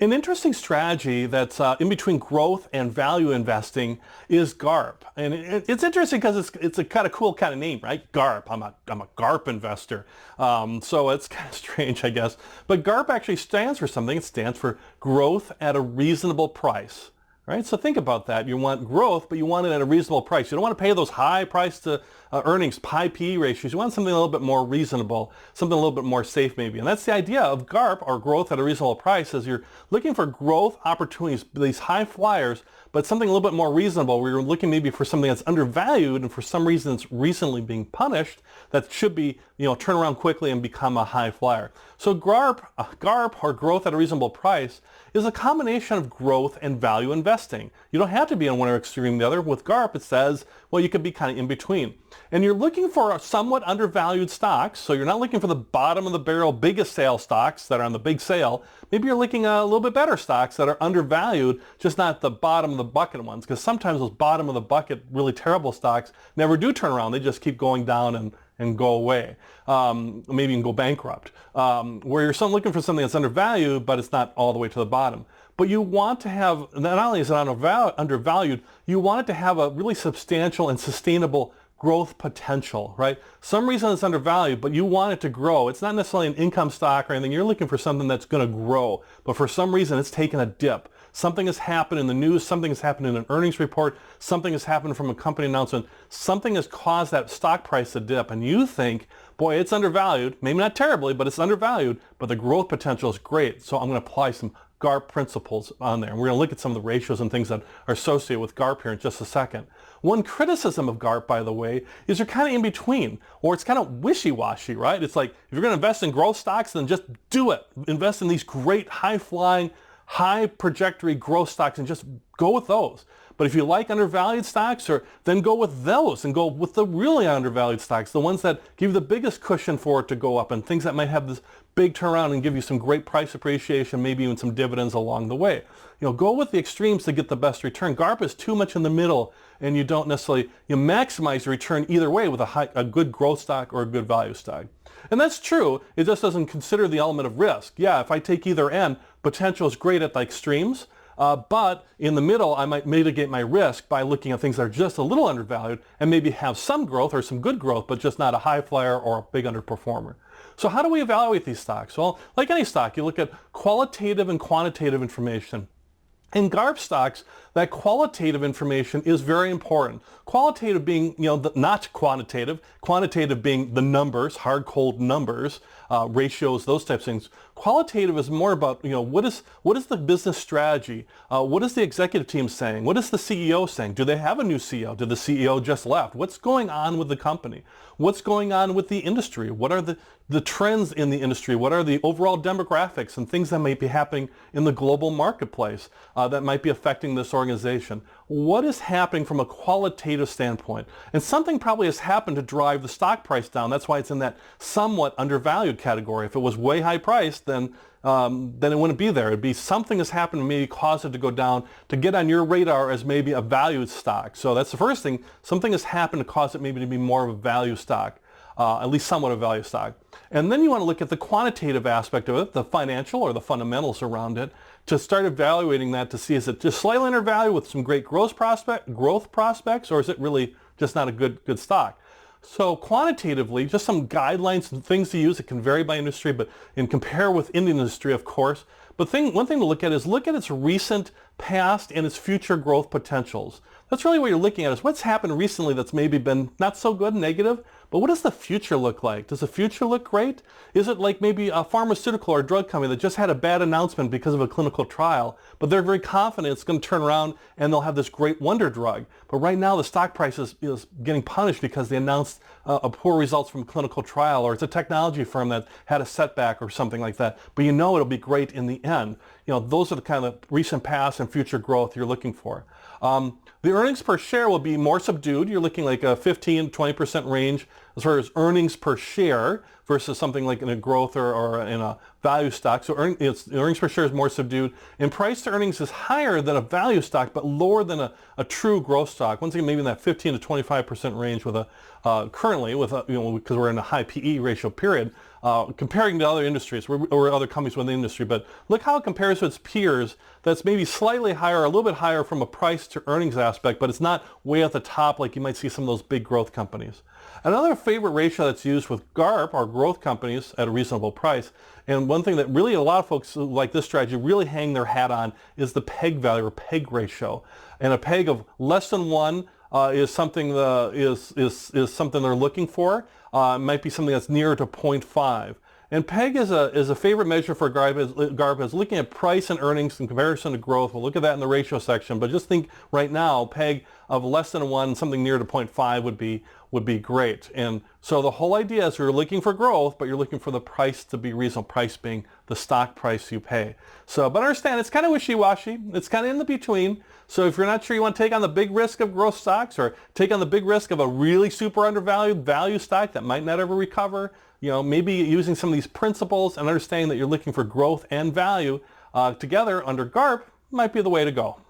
An interesting strategy that's in between growth and value investing is GARP. And it's interesting because it's a kind of cool kind of name, right? GARP. I'm a GARP investor. So it's kind of strange, I guess. But GARP actually stands for something. It stands for growth at a reasonable price. Right? So think about that. You want growth, but you want it at a reasonable price. You don't want to pay those high price to earnings, high PE ratios. You want something a little bit more reasonable, something a little bit more safe maybe. And that's the idea of GARP, or growth at a reasonable price, is you're looking for growth opportunities, these high flyers, but something a little bit more reasonable, where you're looking maybe for something that's undervalued and for some reason it's recently being punished, that should be, turn around quickly and become a high flyer. So GARP, or growth at a reasonable price, is a combination of growth and value investing. You don't have to be on one extreme or the other. With GARP, it says, well, you could be kind of in between. And you're looking for somewhat undervalued stocks, so you're not looking for the bottom of the barrel, biggest sale stocks that are on the big sale. Maybe you're looking at a little bit better stocks that are undervalued, just not the bottom of the bucket ones, because sometimes those bottom of the bucket, really terrible stocks never do turn around. They just keep going down and go away, maybe even go bankrupt, where you're looking for something that's undervalued, but it's not all the way to the bottom. But you want to have, not only is it undervalued, you want it to have a really substantial and sustainable growth potential, right? Some reason it's undervalued, but you want it to grow. It's not necessarily an income stock or anything. You're looking for something that's going to grow, but for some reason it's taken a dip. Something has happened in the news, something has happened in an earnings report, something has happened from a company announcement, something has caused that stock price to dip, and you think, boy, it's undervalued, maybe not terribly, but it's undervalued, but the growth potential is great, so I'm going to apply some GARP principles on there. And we're going to look at some of the ratios and things that are associated with GARP here in just a second. One criticism of GARP, by the way, is you're kind of in between, or it's kind of wishy-washy, right? It's like, if you're going to invest in growth stocks, then just do it. Invest in these great, high-flying, high trajectory growth stocks and just go with those. But if you like undervalued stocks, then go with those and go with the really undervalued stocks, the ones that give you the biggest cushion for it to go up, and things that might have this big turnaround and give you some great price appreciation, maybe even some dividends along the way. Go with the extremes to get the best return. GARP is too much in the middle, and you don't necessarily maximize the return either way with a good growth stock or a good value stock. And that's true. It just doesn't consider the element of risk. Yeah, if I take either end, potential is great at the extremes, but in the middle, I might mitigate my risk by looking at things that are just a little undervalued and maybe have some growth or some good growth, but just not a high flyer or a big underperformer. So how do we evaluate these stocks? Well, like any stock, you look at qualitative and quantitative information. In GARP stocks, that qualitative information is very important. Qualitative being, not quantitative. Quantitative being the numbers, hard, cold numbers, ratios, those types of things. Qualitative is more about, what is the business strategy? What is the executive team saying? What is the CEO saying? Do they have a new CEO? Did the CEO just left? What's going on with the company? What's going on with the industry? What are the trends in the industry? What are the overall demographics and things that might be happening in the global marketplace that might be affecting this organization? What is happening from a qualitative standpoint? And something probably has happened to drive the stock price down. That's why it's in that somewhat undervalued category. If it was way high priced, then it wouldn't be there. It'd be something has happened to maybe cause it to go down, to get on your radar as maybe a valued stock. So that's the first thing. Something has happened to cause it maybe to be more of a value stock. At least somewhat a value stock. And then you want to look at the quantitative aspect of it, the financial or the fundamentals around it, to start evaluating that to see, is it just slightly undervalued with some great growth prospects, or is it really just not a good stock? So quantitatively, just some guidelines and things to use. It can vary by industry, but compare with industry, of course. But one thing to look at is look at its recent, past, and its future growth potentials. That's really what you're looking at, is what's happened recently that's maybe been not so good, negative, but what does the future look like? Does the future look great? Is it like maybe a pharmaceutical or a drug company that just had a bad announcement because of a clinical trial, but they're very confident it's going to turn around and they'll have this great wonder drug. But right now the stock price is getting punished because they announced a poor results from a clinical trial, or it's a technology firm that had a setback or something like that. But it'll be great in the end. Those are the kind of recent past and future growth you're looking for. The earnings per share will be more subdued. You're looking like a 15 to 20% range as far as earnings per share versus something like in a growth or in a value stock. So earnings per share is more subdued. And price to earnings is higher than a value stock, but lower than a true growth stock. Once again, maybe in that 15 to 25% range with currently with because we're in a high PE ratio period. comparing to other industries or other companies within the industry, but look how it compares to its peers. That's maybe slightly higher, a little bit higher from a price to earnings aspect, but it's not way at the top like you might see some of those big growth companies. Another favorite ratio that's used with GARP are growth companies at a reasonable price. And one thing that really a lot of folks who like this strategy really hang their hat on is the PEG value or PEG ratio. And a PEG of less than 1 is something is something they're looking for. It might be something that's nearer to 0.5. And PEG is a favorite measure for GARP is looking at price and earnings in comparison to growth. We'll look at that in the ratio section, but just think right now, PEG of less than 1, something near to 0.5 would be great. And so the whole idea is you're looking for growth, but you're looking for the price to be reasonable, price being the stock price you pay. So, but understand, it's kind of wishy-washy. It's kind of in the between. So if you're not sure you want to take on the big risk of growth stocks or take on the big risk of a really super undervalued value stock that might not ever recover, maybe using some of these principles and understanding that you're looking for growth and value together under GARP might be the way to go.